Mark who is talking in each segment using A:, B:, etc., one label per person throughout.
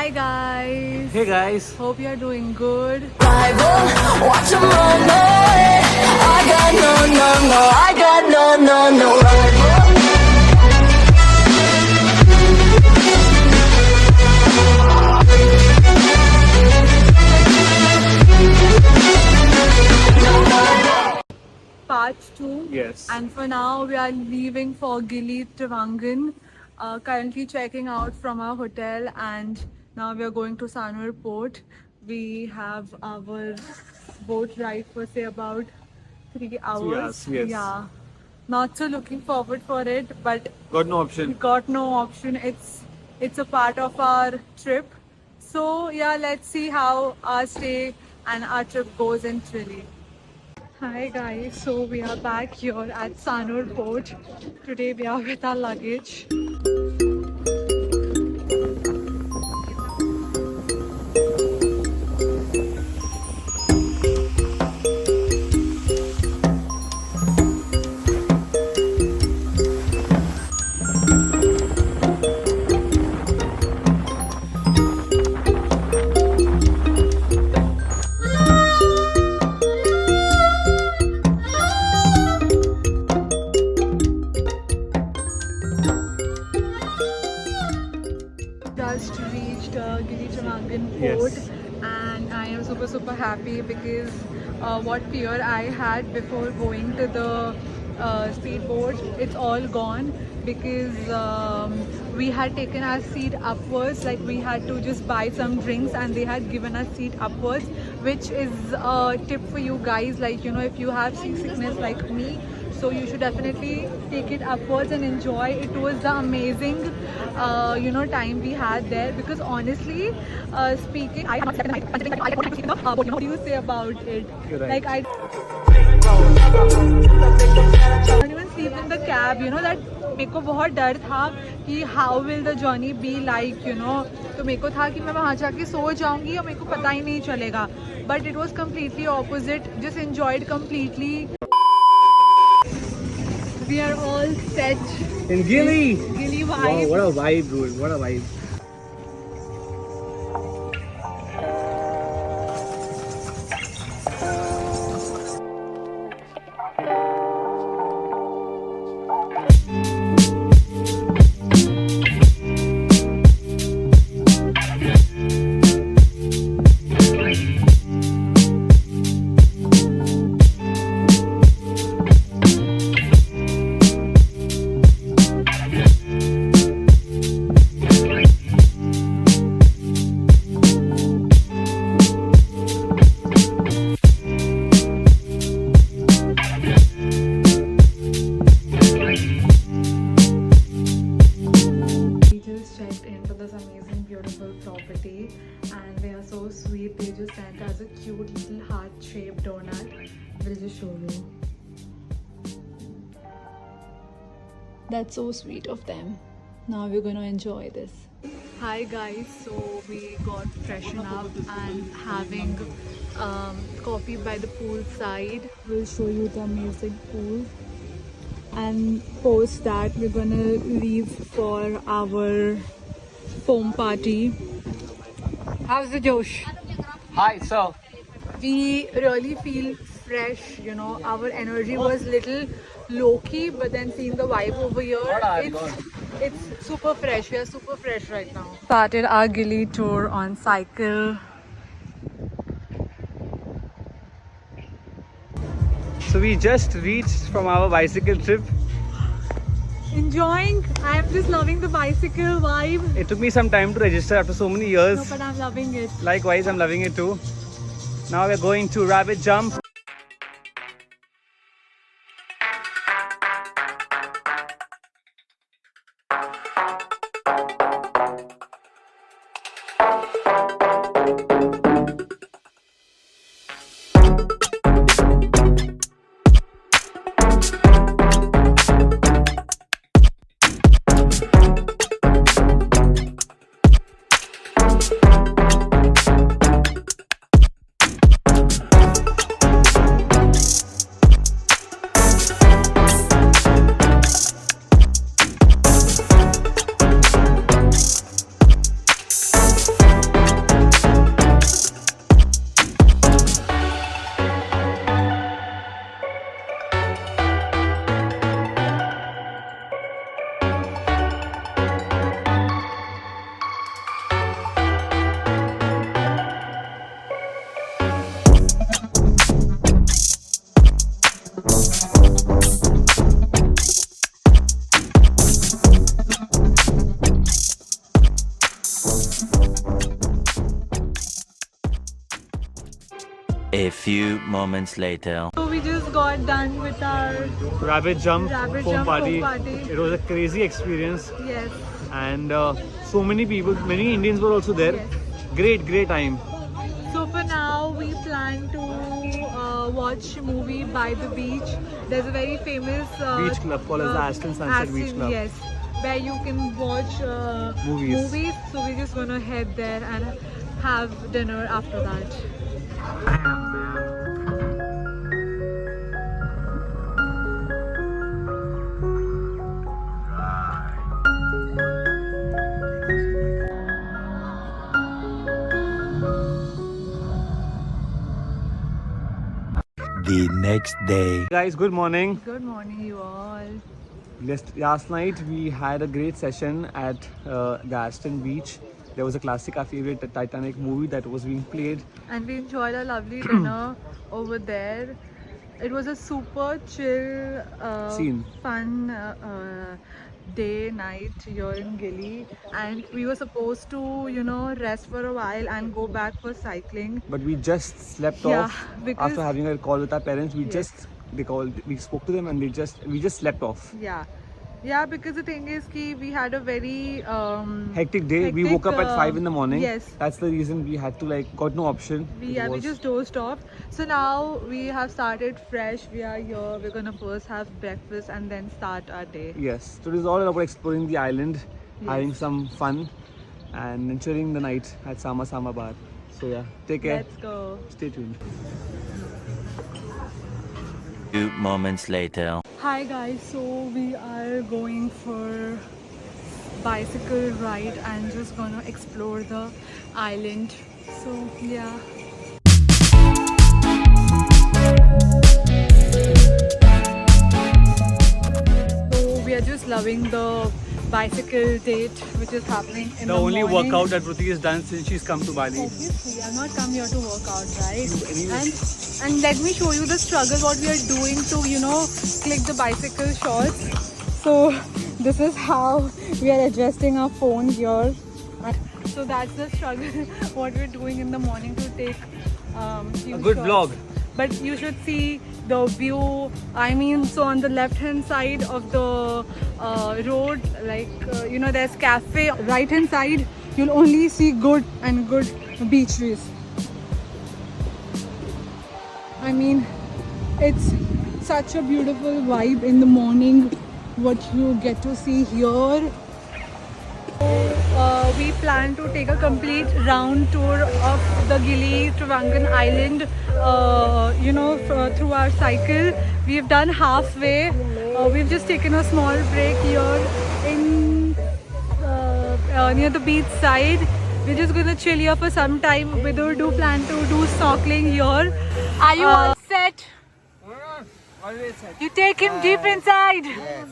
A: Hi guys.
B: Hey guys.
A: Hope you are doing good.
C: Rival, watch 'em all know it. I got no, I got no rival.
A: Part 2.
B: Yes.
A: And for now we are leaving for Gili Travangan. Currently checking out from our hotel and now we are going to Sanur Port. We have our boat ride for say about 3 hours.
B: Yes.
A: Yeah. Not so looking forward for it, but
B: Got no option.
A: got no option. It's a part of our trip. So yeah, let's see how our stay and our trip goes in Chile. Hi guys, so we are back here at Sanur Port. Today we are with our luggage. Just reached Giri Travangan Port.
B: Yes.
A: And I am super happy because what fear I had before going to the speedboat, it's all gone because we had taken our seat upwards, like we had to just buy some drinks and they had given us seat upwards, which is a tip for you guys, like if you have seasickness like me, so you should definitely take it upwards and enjoy. It was the amazing time we had there because honestly speaking, I have not slept the night considering that I get sleep in the boat. What do you say about it?
B: You're right.
A: Like I don't even sleep in the cab, that मेरे को बहुत डर था कि how will the journey be like, तो मेरे को था कि मैं वहाँ जाके सो जाऊंगी और मेरे को पता ही नहीं चलेगा, but it was completely opposite. Just enjoyed completely. We are all set.
B: In Gili.
A: Gili
B: Wow,
A: vibe.
B: what a vibe, dude. What a vibe.
A: We just checked into this amazing, beautiful property, and they are so sweet. They just sent us a cute little heart-shaped donut. We'll just show you. That's so sweet of them. Now we're gonna enjoy this. Hi guys, so we got freshened up and having coffee by the pool side. We'll show you the amazing pool. And post that we're gonna leave for our foam party. How's the Josh?
B: Hi, so.
A: We really feel fresh, our energy was little low-key, but then seeing the vibe over here, it's super fresh. We are super fresh right now. Started our Gili tour on cycle.
B: So we just reached from our bicycle trip.
A: Enjoying. I am just loving the bicycle vibe.
B: It took me some time to register after so many years.
A: No, but I'm loving it.
B: Likewise, I'm loving it too. Now we're going to Rabbit Jump.
D: A few moments later.
A: So we just got done with our
B: Rabbit jump
A: Rabbit
B: foam
A: jump
B: party.
A: foam party.
B: It was a crazy experience,
A: yes.
B: and so many people, many Indians were also there.
A: Yes.
B: Great time.
A: So for now, we plan to watch a movie by the beach. There's a very famous
B: Beach club called as the Aston Sunset Beach Club.
A: Yes, where you can watch
B: Movies.
A: So we're just gonna head there and have dinner after that.
D: The next day.
B: Guys, good morning.
A: Good morning, you all.
B: Last night we had a great session at the Aston Beach. There was a classic, our favorite Titanic movie that was being played.
A: And we enjoyed a lovely dinner over there. It was a super chill,
B: Scene.
A: fun day, night here in Gilly. And we were supposed to, rest for a while and go back for cycling.
B: But we just slept
A: Yeah,
B: off
A: because-
B: after having a call with our parents.
A: Yes.
B: We spoke to them and we just slept off.
A: Yeah, because the thing is ki we had a very
B: Hectic day. We
A: hectic,
B: woke up at 5 in the morning.
A: yes.
B: That's the reason we had to got no option.
A: we
B: It was-
A: just dozed off. So now we have started fresh. We are here. We're gonna first have breakfast and then start our day.
B: Yes. So it is all about exploring the island, having
A: Yes.
B: some fun and enjoying the night at Sama Sama Bar. So yeah, take care.
A: Let's go.
B: Stay tuned.
D: Few moments later.
A: Hi guys, so we are going for bicycle ride and just gonna explore the island. So yeah. So we are just loving the bicycle date which is happening in
B: The
A: the
B: only
A: morning.
B: workout that Ruti has done since she's come to Bali.
A: Obviously, I've not come here to work out, right?
B: Anyways.
A: And let me show you the struggle what we are doing to, click the bicycle shots. So this is how we are adjusting our phone here. So that's the struggle what we're doing in the morning to take few
B: A good
A: shots.
B: vlog.
A: But you should see the view. I mean, so on the left hand side of the road, there's cafe. Right hand side, you'll only see good beach views. I mean, it's such a beautiful vibe in the morning what you get to see here. We plan to take a complete round tour of the Gili Travangan Island, through our cycle. We've done halfway. We've just taken a small break here in near the beach side. We're just gonna chill here for some time. We do plan to do snorkeling here. Are you all set?
B: Always set.
A: You take him deep inside.
E: Yes.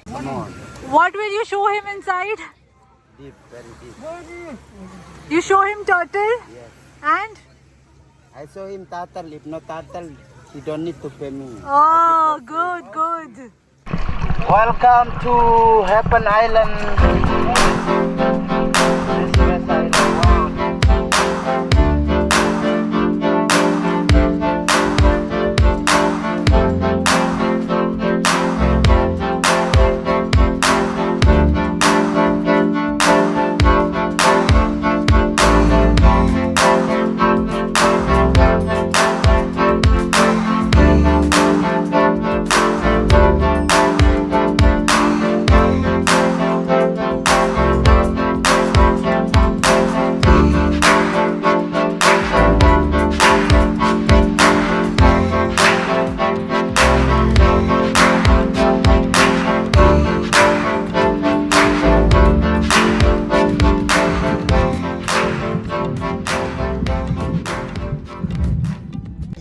E: Come on.
A: What will you show him inside?
E: Deep, very deep.
A: You show him turtle
E: Yes.
A: and
E: I saw him turtle. If no turtle, you don't need to pay me.
A: oh, good.
E: Welcome to Heaven Island. This best island. Wow.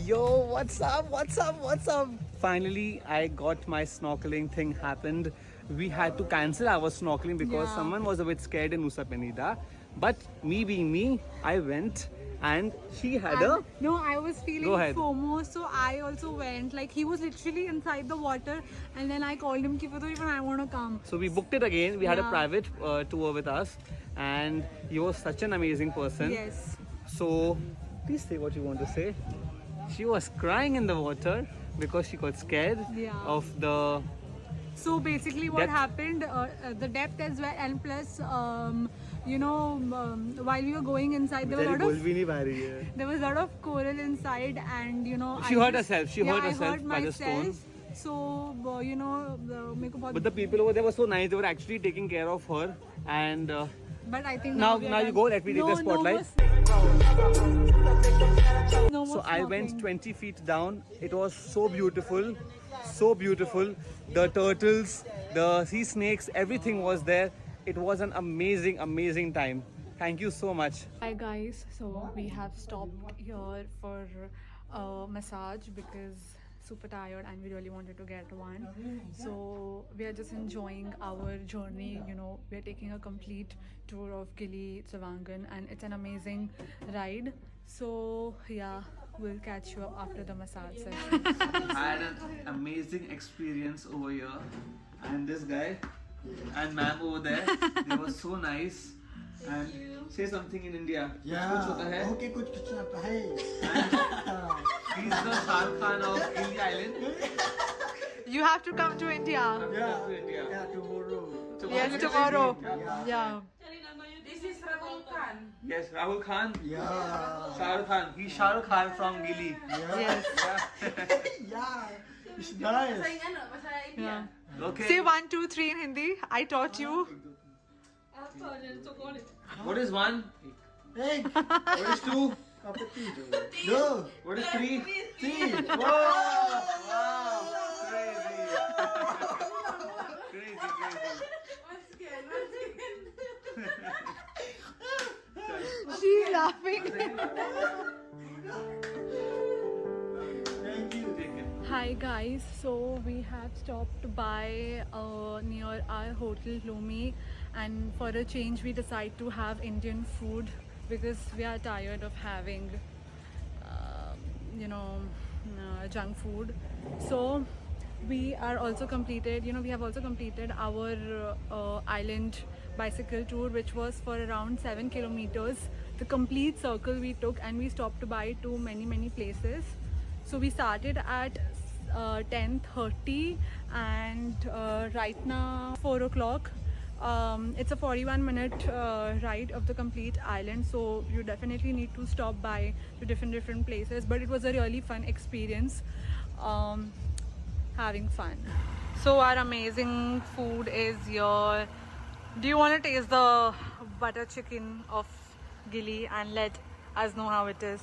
B: Yo, what's up? Finally, I got my snorkeling thing happened. We had to cancel our snorkeling because
A: Yeah.
B: someone was a bit scared in Nusa Penida. But me being me, I went and she had a.
A: No, I was
B: Go
A: feeling
B: ahead.
A: FOMO, so I also went. Like he was literally inside the water, and then I called him, "Ki even I want to come."
B: So we booked it again. We had a
A: Yeah.
B: private tour with us, and he was such an amazing person.
A: Yes.
B: So please say what you want to say. She was crying in the water because she got scared
A: Yeah.
B: of the.
A: So basically, what
B: Depth.
A: happened? The depth as well, and plus, while we were going inside, there was a lot of there was a lot of coral inside, and
B: She hurt herself. She hurt
A: I
B: herself
A: hurt
B: by the
A: myself.
B: stone.
A: So मेरे को बहुत-
B: But the people over there were so nice. They were actually taking care of her. And
A: But I think
B: now
A: we are
B: you
A: done.
B: go. Let me take the spotlight.
A: No more
B: So I went
A: snorkeling.
B: 20 feet down. It was so beautiful. So beautiful. The turtles, the sea snakes, everything was there. It was an amazing, amazing time. Thank you so much.
A: Hi guys, so we have stopped here for a massage because super tired and we really wanted to get one. So we are just enjoying our journey. We are taking a complete tour of Gili Travangan and it's an amazing ride. So yeah, we'll catch you up after the massage session.
B: Had an amazing experience over here, and this guy and ma'am over there, they were so nice. And say something in India. कुछ होता है.
E: Okay, कुछ ना है.
B: He's the Shah Rukh Khan of Gili Island.
A: You have to come to India.
B: Yeah. To India.
E: Yeah, tomorrow.
A: Yes, tomorrow. Yeah.
B: Yes, Rahul Khan.
E: Yeah.
B: Shah Rukh Khan. He's Shah Rukh Khan from Gili.
A: Yes.
E: Yeah. It's nice.
A: Yeah.
B: Okay.
A: Say 1, 2, 3 in Hindi. I taught you.
B: What is one?
E: Hey,
B: What is two?
E: go.
B: What is three?
E: See.
B: Wow! Wow! Crazy!
A: She's laughing.
E: Thank you.
B: Take it.
A: Hi guys, so we have stopped by near our hotel Lumi, and for a change we decide to have Indian food because we are tired of having junk food. So we are also completed, we have also completed our island bicycle tour, which was for around 7 kilometers. The complete circle we took, and we stopped by to many places. So we started at 10:30 and right now 4 o'clock. It's a 41-minute ride of the complete island, so you definitely need to stop by to different places, but it was a really fun experience, having fun. So our amazing food is here. Do you want to taste the butter chicken of Gili and let us know how it is?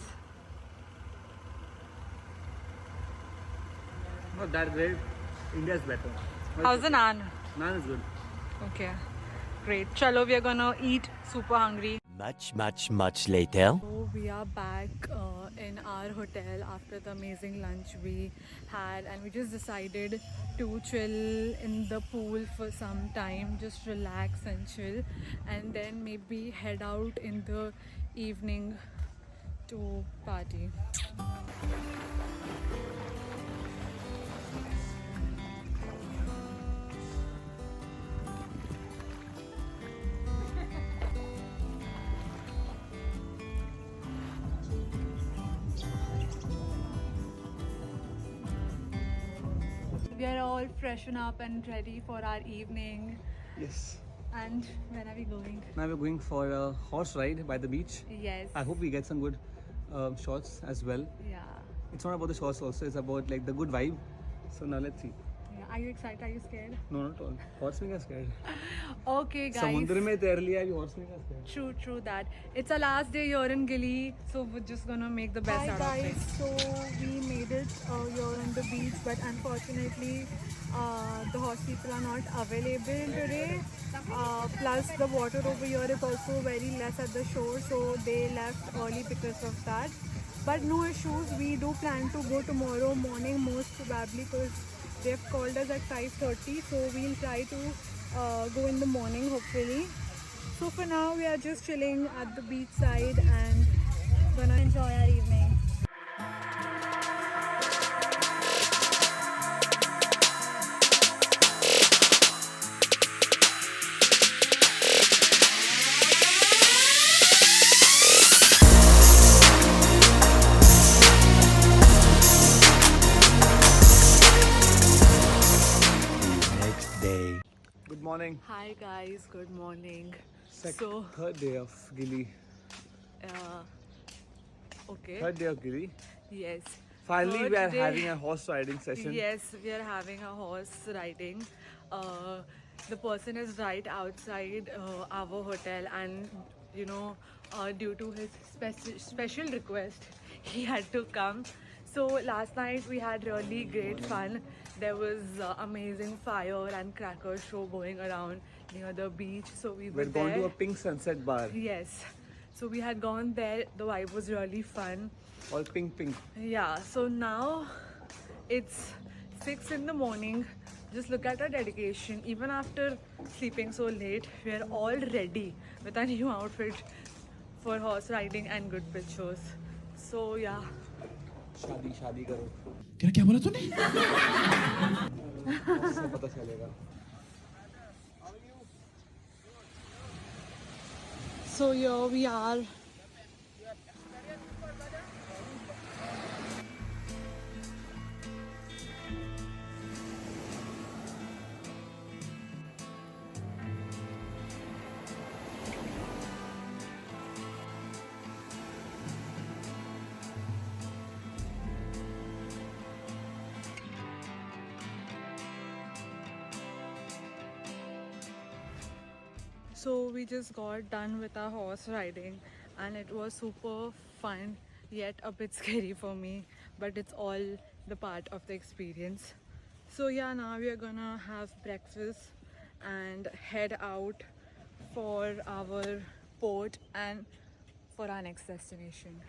B: Not that great. India is better.
A: How's the naan?
B: Naan is good.
A: Okay, great. Chalo, we are gonna eat. Super hungry.
D: Much later.
A: So we are back in our hotel after the amazing lunch we had, and we just decided to chill in the pool for some time, just relax and chill, and then maybe head out in the evening to party. We are all freshen up and ready for our evening.
B: Yes.
A: And where are we going?
B: Now we're going for a horse ride by the beach.
A: Yes.
B: I hope we get some good shots as well.
A: Yeah.
B: It's not about the shots also, it's about like the good vibe. So now let's see.
A: Yeah. Are you excited? Are you scared?
B: No, not at all. Horse में क्या scared?
A: Okay, guys.
B: समुद्र में तैर लिया अभी horse में क्या scared?
A: True that. It's our last day here in Gili, so we're just gonna make the best out of it. So we made it here on the beach, but unfortunately the horse people are not available today. Plus the water over here is also very less at the shore, so they left early because of that. But no issues. We do plan to go tomorrow morning most probably, because they've called us at 5:30, so we'll try to go in the morning hopefully. So for now we are just chilling at the beach side and gonna enjoy our evening.
D: Next day.
B: Good morning.
A: Hi guys, good morning.
B: Third day of Gili.
A: Uh, okay.
B: Third day of Gili.
A: Yes.
B: Finally,
A: Third
B: we are
A: day.
B: having a horse riding session.
A: Yes, we are having a horse riding. The person is right outside our hotel, and due to his special request, he had to come. So last night we had really great fun. There was amazing fire and cracker show going around near the beach. So we were
B: We're going
A: there.
B: to a pink sunset bar.
A: Yes. So we had gone there. The vibe was really fun.
B: All pink.
A: Yeah, so now it's 6 in the morning. Just look at our dedication. Even after sleeping so late, we are all ready with a new outfit for horse riding and good pictures. So yeah.
B: शादी करो.
F: क्या बोला तूने?
B: उससे पता चलेगा.
A: So here we are. So we just got done with our horse riding and it was super fun, yet a bit scary for me, but it's all the part of the experience. So yeah, now we are gonna have breakfast and head out for our port and for our next destination.